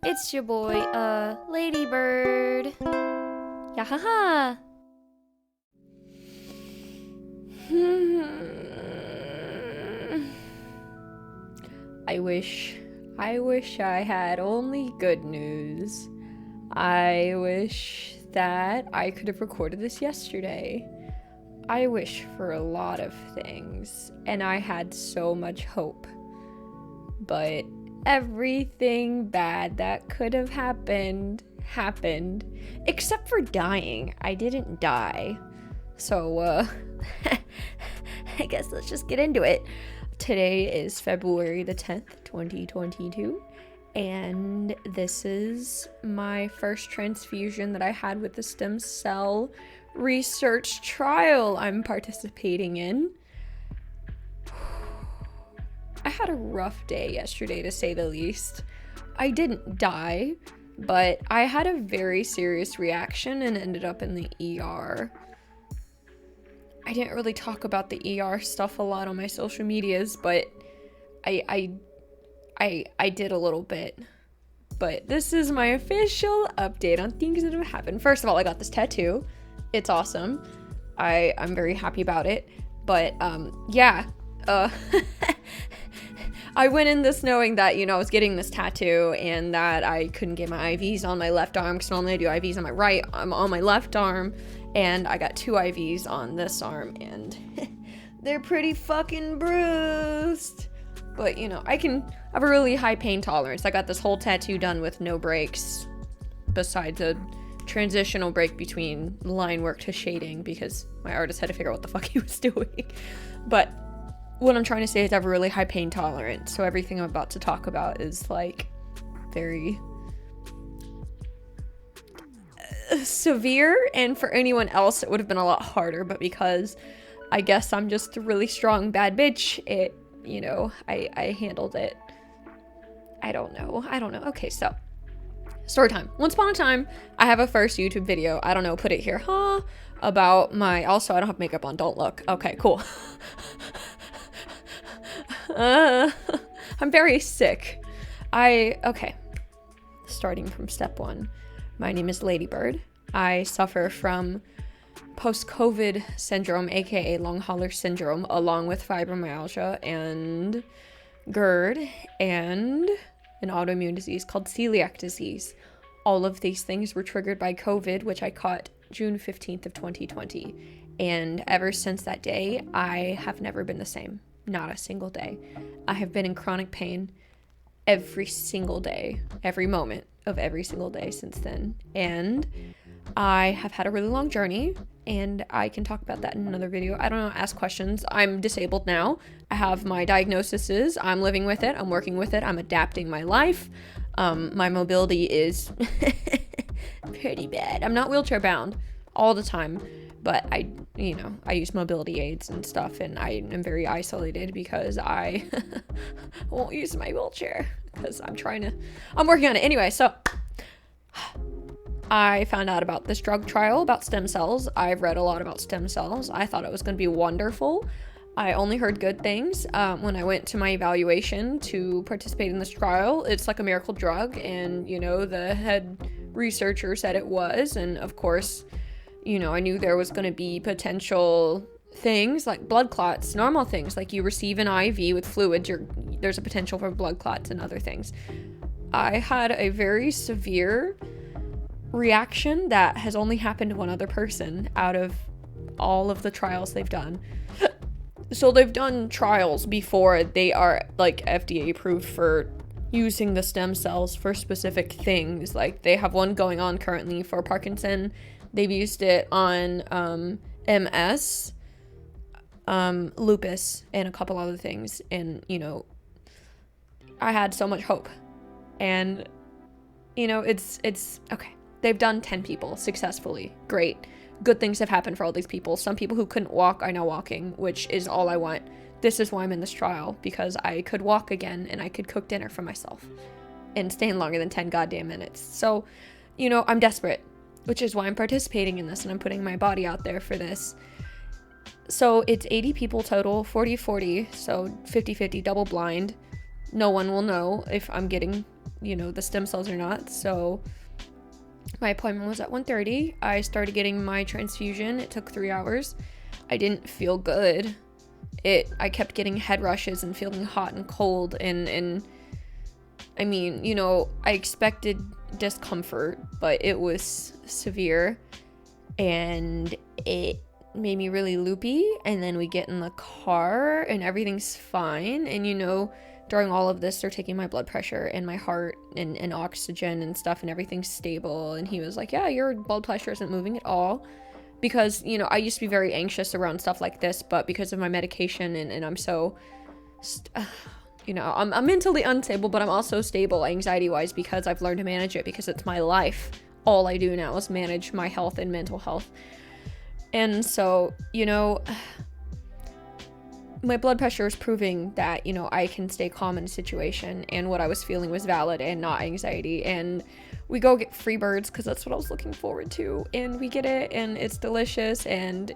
It's your boy, Ladybird. Yahaha. I wish I had only good news. I wish that I could have recorded this yesterday. I wish for a lot of things, and I had so much hope. But everything bad that could have happened, except for dying. I didn't die. So, I guess let's just get into it. Today is February the 10th, 2022, and this is my first transfusion that I had with the stem cell research trial I'm participating in. I had a rough day yesterday, to say the least. I didn't die, but I had a very serious reaction and ended up in the ER. I didn't really talk about the ER stuff a lot on my social medias, but I did a little bit. But this is my official update on things that have happened. First of all, I got this tattoo. It's awesome. I'm very happy about it. But yeah. I went in this knowing that, I was getting this tattoo and that I couldn't get my IVs on my left arm because normally I do IVs on my right, I'm on my left arm, and I got 2 IVs on this arm and they're pretty fucking bruised. But, I have a really high pain tolerance. I got this whole tattoo done with no breaks besides a transitional break between line work to shading because my artist had to figure out what the fuck he was doing. But what I'm trying to say is I have a really high pain tolerance, so everything I'm about to talk about is like very severe, and for anyone else it would have been a lot harder, but because I guess I'm just a really strong bad bitch, I handled it. I don't know. Okay, so story time. Once upon a time, I have a first YouTube video, I don't know, put it here, about also I don't have makeup on, don't look. Okay, cool. I'm very sick. Starting from step 1. My name is Ladybird. I suffer from post-COVID syndrome, aka long hauler syndrome, along with fibromyalgia and GERD and an autoimmune disease called celiac disease. All of these things were triggered by COVID, which I caught June 15th of 2020. And ever since that day, I have never been the same. Not a single day. I have been in chronic pain every single day, every moment of every single day since then. And I have had a really long journey, and I can talk about that in another video. I don't know, ask questions. I'm disabled now. I have my diagnoses. I'm living with it. I'm working with it. I'm adapting my life. My mobility is pretty bad. I'm not wheelchair bound all the time, but I use mobility aids and stuff, and I am very isolated because I won't use my wheelchair because I'm working on it. Anyway, so I found out about this drug trial about stem cells. I've read a lot about stem cells. I thought it was going to be wonderful. I only heard good things. When I went to my evaluation to participate in this trial, it's like a miracle drug, and, the head researcher said it was, and of course, I knew there was going to be potential things like blood clots, normal things like you receive an IV with fluids, there's a potential for blood clots and other things. I had a very severe reaction that has only happened to one other person out of all of the trials they've done. So they've done trials before they are like FDA approved for using the stem cells for specific things. Like they have one going on currently for Parkinson. They've used it on MS, lupus, and a couple other things. And, I had so much hope. And, it's okay. They've done 10 people successfully. Great. Good things have happened for all these people. Some people who couldn't walk are now walking, which is all I want. This is why I'm in this trial, because I could walk again and I could cook dinner for myself and stay in longer than 10 goddamn minutes. So, I'm desperate, which is why I'm participating in this and I'm putting my body out there for this. So it's 80 people total, 40-40, so 50-50, double blind. No one will know if I'm getting, you know, the stem cells or not. So my appointment was at 1:30. I started getting my transfusion. It took 3 hours. I didn't feel good. I kept getting head rushes and feeling hot and cold, and I mean, you know, I expected discomfort, but it was severe, and it made me really loopy. And then we get in the car and everything's fine, and you know, during all of this they're taking my blood pressure and my heart and oxygen and stuff, and everything's stable. And he was like, yeah, your blood pressure isn't moving at all. Because, you know, I used to be very anxious around stuff like this, but because of my medication and I'm so, you know, I'm mentally unstable, but I'm also stable anxiety-wise because I've learned to manage it, because it's my life. All I do now is manage my health and mental health. And so, you know, my blood pressure is proving that, you know, I can stay calm in a situation, and what I was feeling was valid and not anxiety. And we go get Freebirds because that's what I was looking forward to, and we get it, and it's delicious. And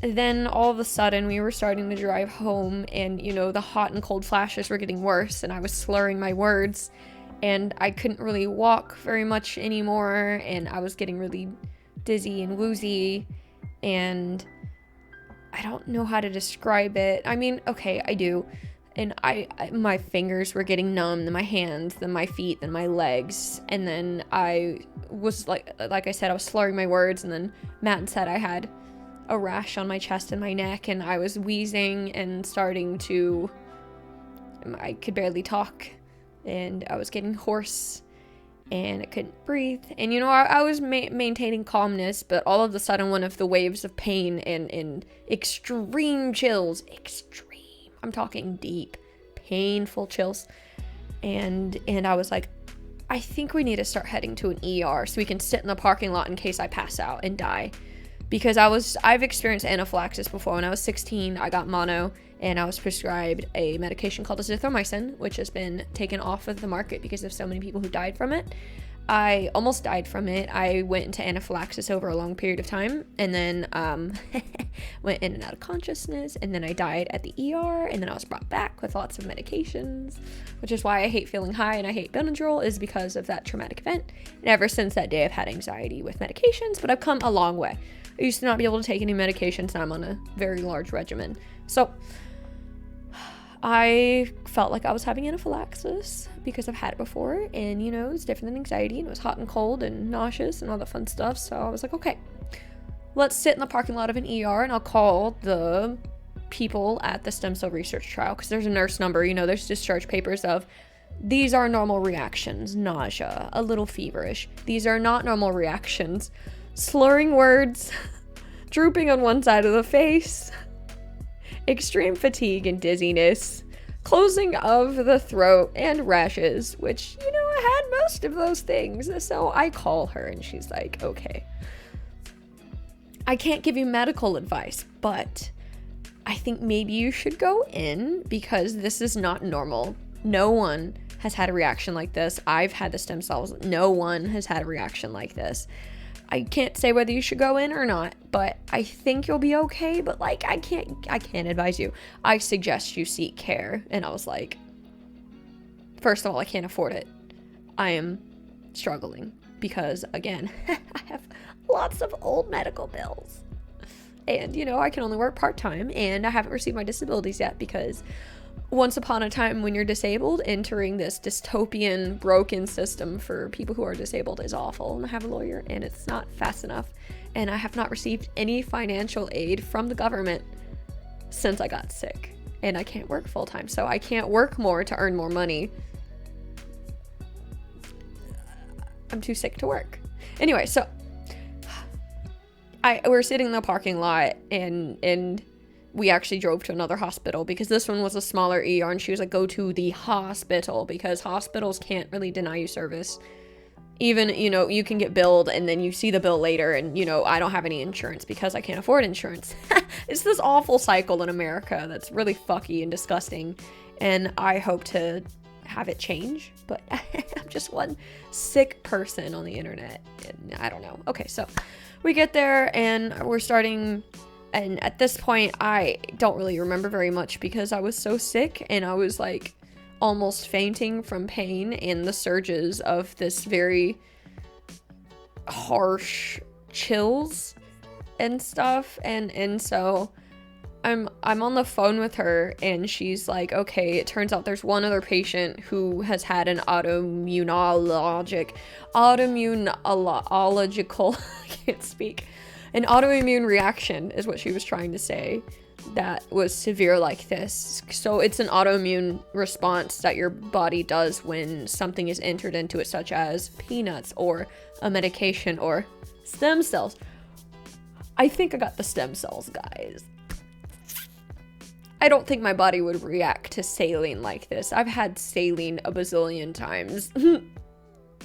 then all of a sudden we were starting to drive home, and you know, the hot and cold flashes were getting worse, and I was slurring my words, and I couldn't really walk very much anymore, and I was getting really dizzy and woozy, and I don't know how to describe it. I mean, okay, I do. And my fingers were getting numb, then my hands, then my feet, then my legs. And then I was like I said, I was slurring my words. And then Matt said I had a rash on my chest and my neck, and I was wheezing and I could barely talk, and I was getting hoarse, and I couldn't breathe. And, you know, I was maintaining calmness, but all of a sudden one of the waves of pain and extreme chills, I'm talking deep, painful chills. And I was like, I think we need to start heading to an ER so we can sit in the parking lot in case I pass out and die. Because I've experienced anaphylaxis before. When I was 16, I got mono, and I was prescribed a medication called azithromycin, which has been taken off of the market because of so many people who died from it. I almost died from it. I went into anaphylaxis over a long period of time, and then went in and out of consciousness, and then I died at the ER, and then I was brought back with lots of medications, which is why I hate feeling high and I hate Benadryl, is because of that traumatic event. And ever since that day, I've had anxiety with medications, but I've come a long way. I used to not be able to take any medications, now I'm on a very large regimen. So I felt like I was having anaphylaxis because I've had it before, and you know, it's different than anxiety, and it was hot and cold and nauseous and all that fun stuff. So I was like, okay, let's sit in the parking lot of an ER, and I'll call the people at the stem cell research trial, because there's a nurse number, you know, there's discharge papers of, these are normal reactions: nausea, a little feverish. These are not normal reactions: slurring words, drooping on one side of the face, extreme fatigue and dizziness, closing of the throat, and rashes, which, you know, I had most of those things. So I call her, and she's like, okay, I can't give you medical advice, but I think maybe you should go in because this is not normal. No one has had a reaction like this. I've had the stem cells. No one has had a reaction like this. I can't say whether you should go in or not, but I think you'll be okay. But like, I can't advise you. I suggest you seek care. And I was like, first of all, I can't afford it. I am struggling because, again, I have lots of old medical bills. And, you know, I can only work part-time, and I haven't received my disabilities yet because once upon a time, when you're disabled, entering this dystopian, broken system for people who are disabled is awful. And I have a lawyer, and it's not fast enough. And I have not received any financial aid from the government since I got sick. And I can't work full-time, so I can't work more to earn more money. I'm too sick to work. Anyway, so we're sitting in the parking lot, and we actually drove to another hospital because this one was a smaller ER, and she was like, go to the hospital because hospitals can't really deny you service. Even, you know, you can get billed and then you see the bill later, and, you know, I don't have any insurance because I can't afford insurance. It's this awful cycle in America that's really fucky and disgusting, and I hope to have it change, but I'm just one sick person on the internet, and I don't know. Okay, so we get there, and we're starting. And at this point, I don't really remember very much because I was so sick, and I was like, almost fainting from pain and the surges of this very harsh chills and stuff. And so I'm on the phone with her, and she's like, okay, it turns out there's one other patient who has had an autoimmunological I can't speak, an autoimmune reaction is what she was trying to say, that was severe like this. So it's an autoimmune response that your body does when something is entered into it, such as peanuts or a medication or stem cells. I think I got the stem cells, guys. I don't think my body would react to saline like this. I've had saline a bazillion times.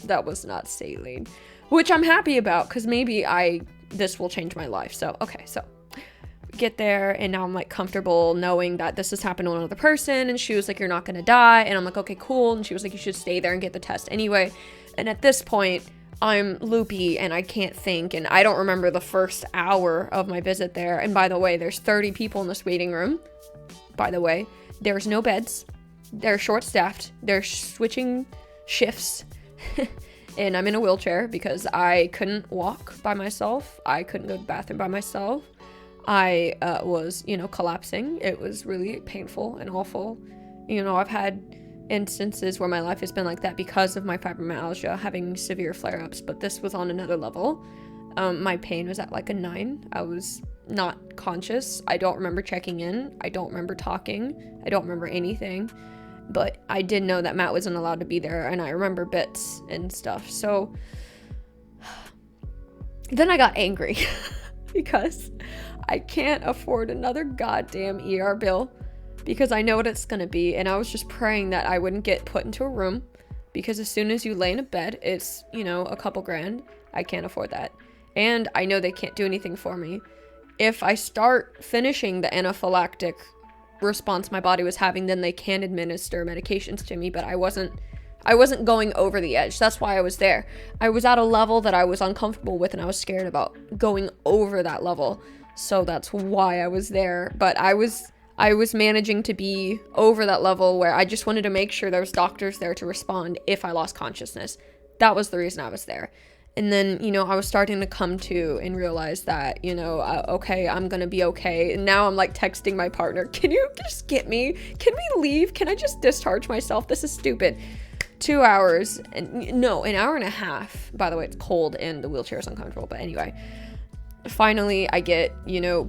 That was not saline, which I'm happy about, because maybe this will change my life. So, okay, so get there, and now I'm like comfortable knowing that this has happened to another person, and she was like, you're not gonna die, and I'm like, okay, cool, and she was like, you should stay there and get the test anyway. And at this point, I'm loopy and I can't think, and I don't remember the first hour of my visit there. And by the way, there's 30 people in this waiting room. By the way, there's no beds. They're short-staffed. They're switching shifts. And I'm in a wheelchair because I couldn't walk by myself. I couldn't go to the bathroom by myself. I was, collapsing. It was really painful and awful. I've had instances where my life has been like that because of my fibromyalgia, having severe flare-ups, but this was on another level. My pain was at like a 9. I was not conscious. I don't remember checking in. I don't remember talking. I don't remember anything. But I did know that Matt wasn't allowed to be there, and I remember bits and stuff. So then I got angry because I can't afford another goddamn ER bill, because I know what it's gonna be. And I was just praying that I wouldn't get put into a room, because as soon as you lay in a bed, it's, a couple grand. I can't afford that. And I know they can't do anything for me. If I start finishing the anaphylactic response my body was having, then they can administer medications to me, but I wasn't going over the edge. That's why I was there. I was at a level that I was uncomfortable with, and I was scared about going over that level. So that's why I was there. But I was managing to be over that level where I just wanted to make sure there was doctors there to respond if I lost consciousness. That was the reason I was there. And then, I was starting to come to and realize that, okay, I'm going to be okay. And now I'm like texting my partner, can you just get me? Can we leave? Can I just discharge myself? This is stupid. 2 hours, an hour and a half. By the way, it's cold and the wheelchair is uncomfortable. But anyway, finally I get,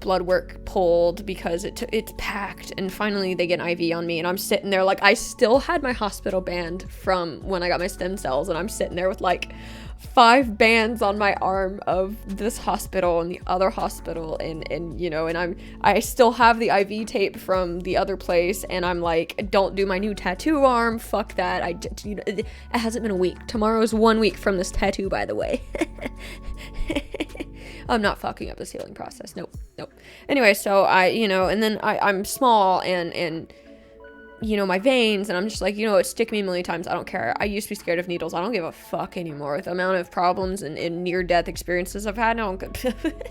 blood work pulled because it's packed. And finally they get an IV on me, and I'm sitting there like I still had my hospital band from when I got my stem cells. And I'm sitting there with like 5 bands on my arm of this hospital and the other hospital, and I still have the IV tape from the other place, and I'm like, don't do my new tattoo arm, fuck that. It hasn't been a week. Tomorrow is 1 week from this tattoo, by the way. I'm not fucking up this healing process. Nope. Anyway, so and then I'm small and my veins, and I'm just like, stick me a million times. I don't care. I used to be scared of needles. I don't give a fuck anymore. With the amount of problems and near-death experiences I've had, no,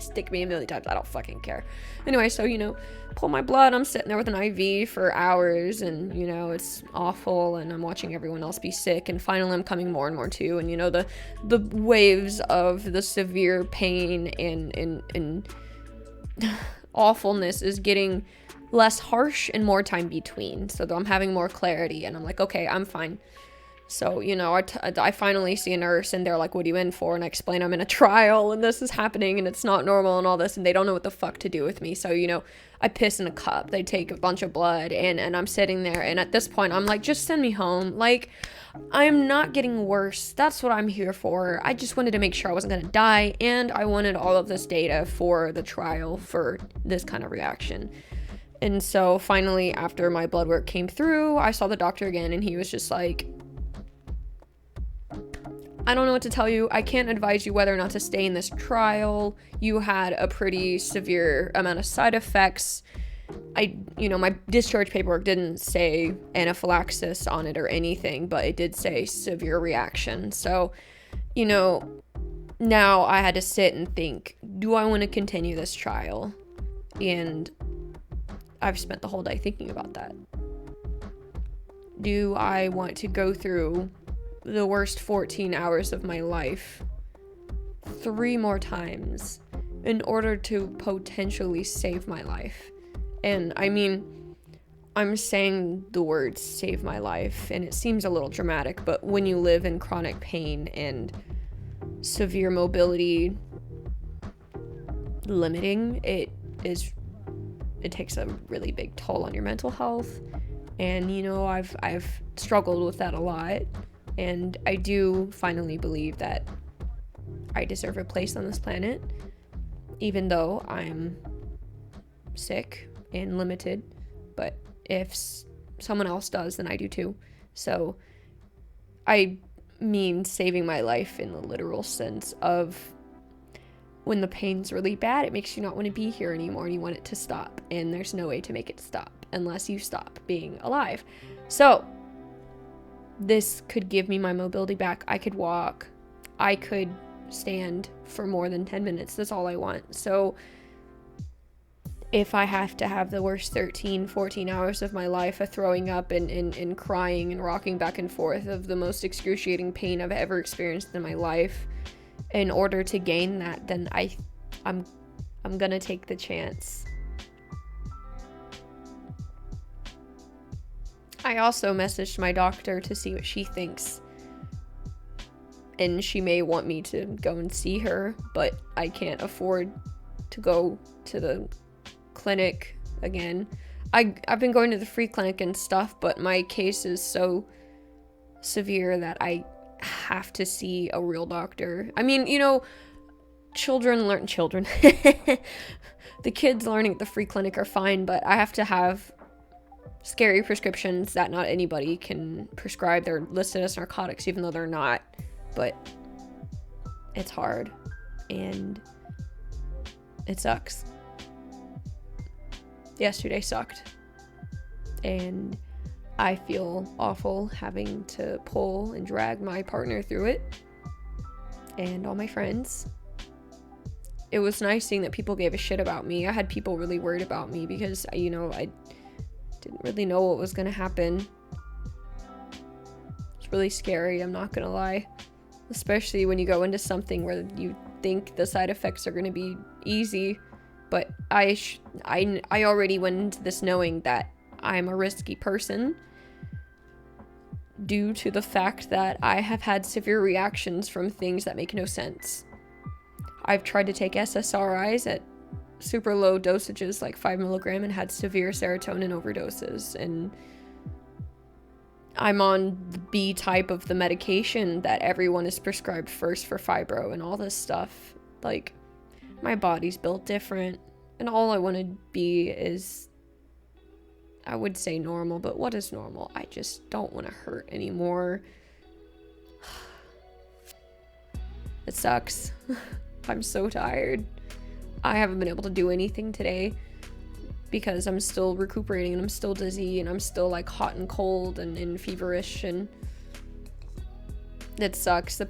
stick me a million times. I don't fucking care. Anyway, so, pull my blood. I'm sitting there with an IV for hours, and, it's awful, and I'm watching everyone else be sick, and finally I'm coming more and more to, and, the waves of the severe pain and awfulness is getting less harsh and more time between, so I'm having more clarity, and I'm like, okay, I'm fine. So I finally see a nurse, and they're like, what are you in for? And I explain I'm in a trial, and this is happening, and it's not normal and all this, and they don't know what the fuck to do with me. So I piss in a cup, they take a bunch of blood, and I'm sitting there, and at this point I'm like, just send me home. Like, I'm not getting worse. That's what I'm here for. I just wanted to make sure I wasn't gonna die, and I wanted all of this data for the trial for this kind of reaction. And so finally, after my blood work came through, I saw the doctor again, and he was just like, I don't know what to tell you. I can't advise you whether or not to stay in this trial. You had a pretty severe amount of side effects. My discharge paperwork didn't say anaphylaxis on it or anything, but it did say severe reaction. So, now I had to sit and think, do I want to continue this trial? And I've spent the whole day thinking about that. do I want to go through the worst 14 hours of my life 3 more times in order to potentially save my life? And I mean, I'm saying the words save my life, and it seems a little dramatic, but when you live in chronic pain and severe mobility limiting, it takes a really big toll on your mental health. And I've struggled with that a lot, and I do finally believe that I deserve a place on this planet, even though I'm sick and limited. But if someone else does, then I do too. So I mean saving my life in the literal sense of when the pain's really bad, it makes you not want to be here anymore and you want it to stop. And there's no way to make it stop unless you stop being alive. So this could give me my mobility back. I could walk. I could stand for more than 10 minutes. That's all I want. So if I have to have the worst 13, 14 hours of my life of throwing up and crying and rocking back and forth of the most excruciating pain I've ever experienced in my life in order to gain that, then I'm gonna take the chance. I also messaged my doctor to see what she thinks, and she may want me to go and see her, but I can't afford to go to the clinic again. I've been going to the free clinic and stuff, but my case is so severe that I have to see a real doctor. I mean, children the kids learning at the free clinic are fine, but I have to have scary prescriptions that not anybody can prescribe. They're listed as narcotics even though they're not, but it's hard and it sucks. Yesterday sucked, and I feel awful having to pull and drag my partner through it and all my friends. It was nice seeing that people gave a shit about me. I had people really worried about me because, I didn't really know what was going to happen. It's really scary, I'm not going to lie. Especially when you go into something where you think the side effects are going to be easy. But I already went into this knowing that I'm a risky person due to the fact that I have had severe reactions from things that make no sense. I've tried to take SSRIs at super low dosages, like 5 milligram, and had severe serotonin overdoses. And I'm on the B type of the medication that everyone is prescribed first for fibro and all this stuff. Like, my body's built different, and all I want to be is, I would say normal, but what is normal? I just don't want to hurt anymore. It sucks. I'm so tired. I haven't been able to do anything today because I'm still recuperating and I'm still dizzy and I'm still like hot and cold and feverish, and it sucks. The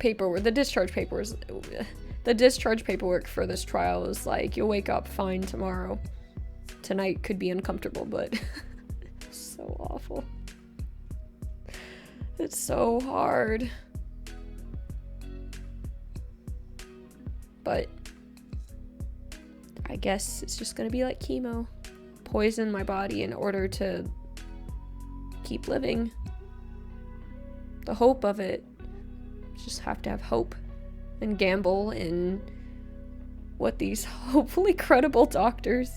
discharge paperwork for this trial is like, you'll wake up fine tomorrow. Tonight could be uncomfortable, but it's so awful. It's so hard. But I guess it's just gonna be like chemo. Poison my body in order to keep living. The hope of it. Just have to have hope and gamble in what these hopefully credible doctors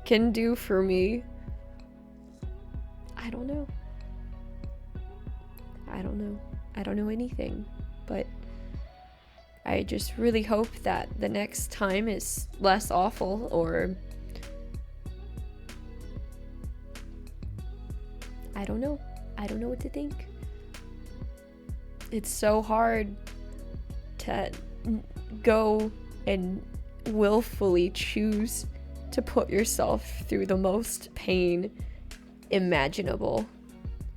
can do for me. I don't know. I don't know anything, but I just really hope that the next time is less awful, or I don't know what to think. It's so hard to go and willfully choose to put yourself through the most pain imaginable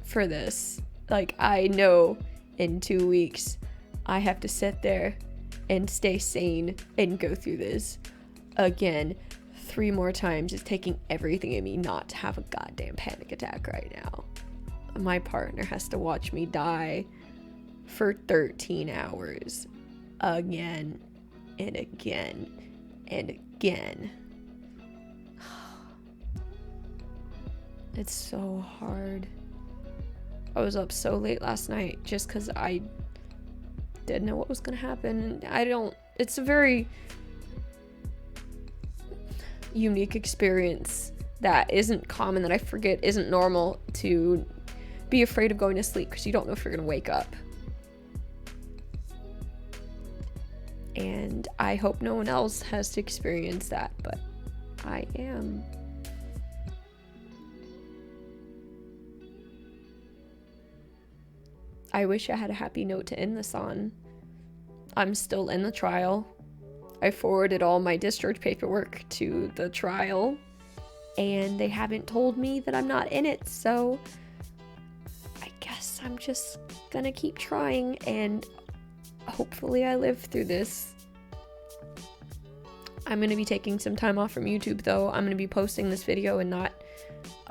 for this. Like, I know in 2 weeks I have to sit there and stay sane and go through this again 3 more times. It's taking everything in me not to have a goddamn panic attack right now. my partner has to watch me die for 13 hours again and again and again. It's so hard. I was up so late last night just because I didn't know what was gonna happen. It's a very unique experience that isn't common, that I forget isn't normal, to be afraid of going to sleep because you don't know if you're gonna wake up. And I hope no one else has to experience that, but I am. I wish I had a happy note to end this on. I'm still in the trial. I forwarded all my discharge paperwork to the trial, and they haven't told me that I'm not in it, so I guess I'm just gonna keep trying, and hopefully I live through this. I'm gonna be taking some time off from YouTube, though. I'm gonna be posting this video and not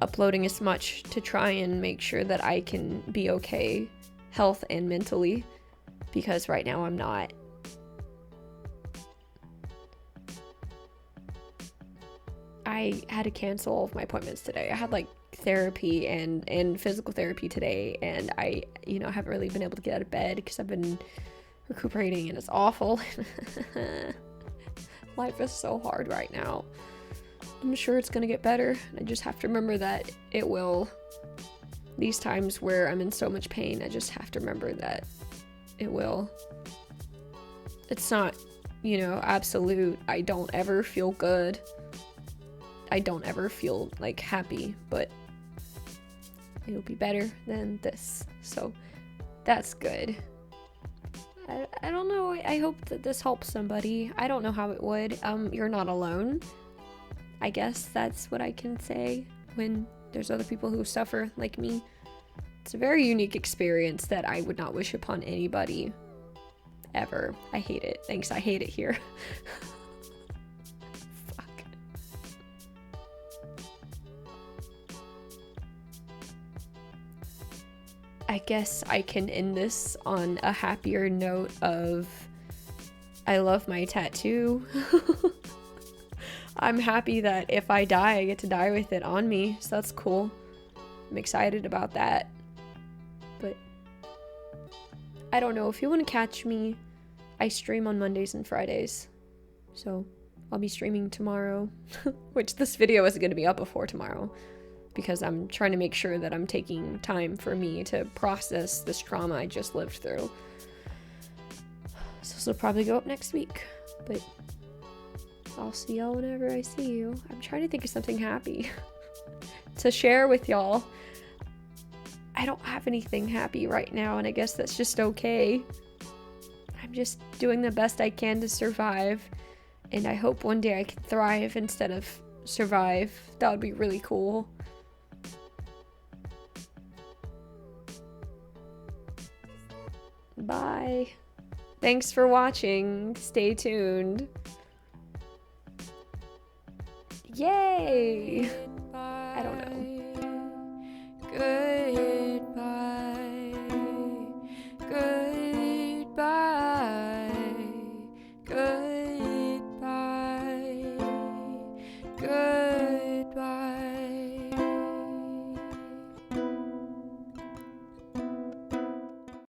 uploading as much to try and make sure that I can be okay, health and mentally, because right now I'm not. I had to cancel all of my appointments today. I had like therapy and physical therapy today, and I haven't really been able to get out of bed because I've been recuperating, and it's awful. Life is so hard right now. I'm sure it's gonna get better. I just have to remember that it will. These times where I'm in so much pain, I just have to remember that it will. It's not, absolute. I don't ever feel good. I don't ever feel like happy, but it'll be better than this. So that's good. I don't know. I hope that this helps somebody. I don't know how it would. You're not alone. I guess that's what I can say when there's other people who suffer like me. It's a very unique experience that I would not wish upon anybody ever. I hate it. Thanks, I hate it here. Fuck. I guess I can end this on a happier note of I love my tattoo. I'm happy that if I die, I get to die with it on me, so that's cool. I'm excited about that. But I don't know, if you want to catch me, I stream on Mondays and Fridays. So I'll be streaming tomorrow, which this video isn't going to be up before tomorrow, because I'm trying to make sure that I'm taking time for me to process this trauma I just lived through. So this will probably go up next week, but I'll see y'all whenever I see you. I'm trying to think of something happy to share with y'all. I don't have anything happy right now, and I guess that's just okay. I'm just doing the best I can to survive, and I hope one day I can thrive instead of survive. That would be really cool. Bye. Thanks for watching. Stay tuned. Yay! I don't know.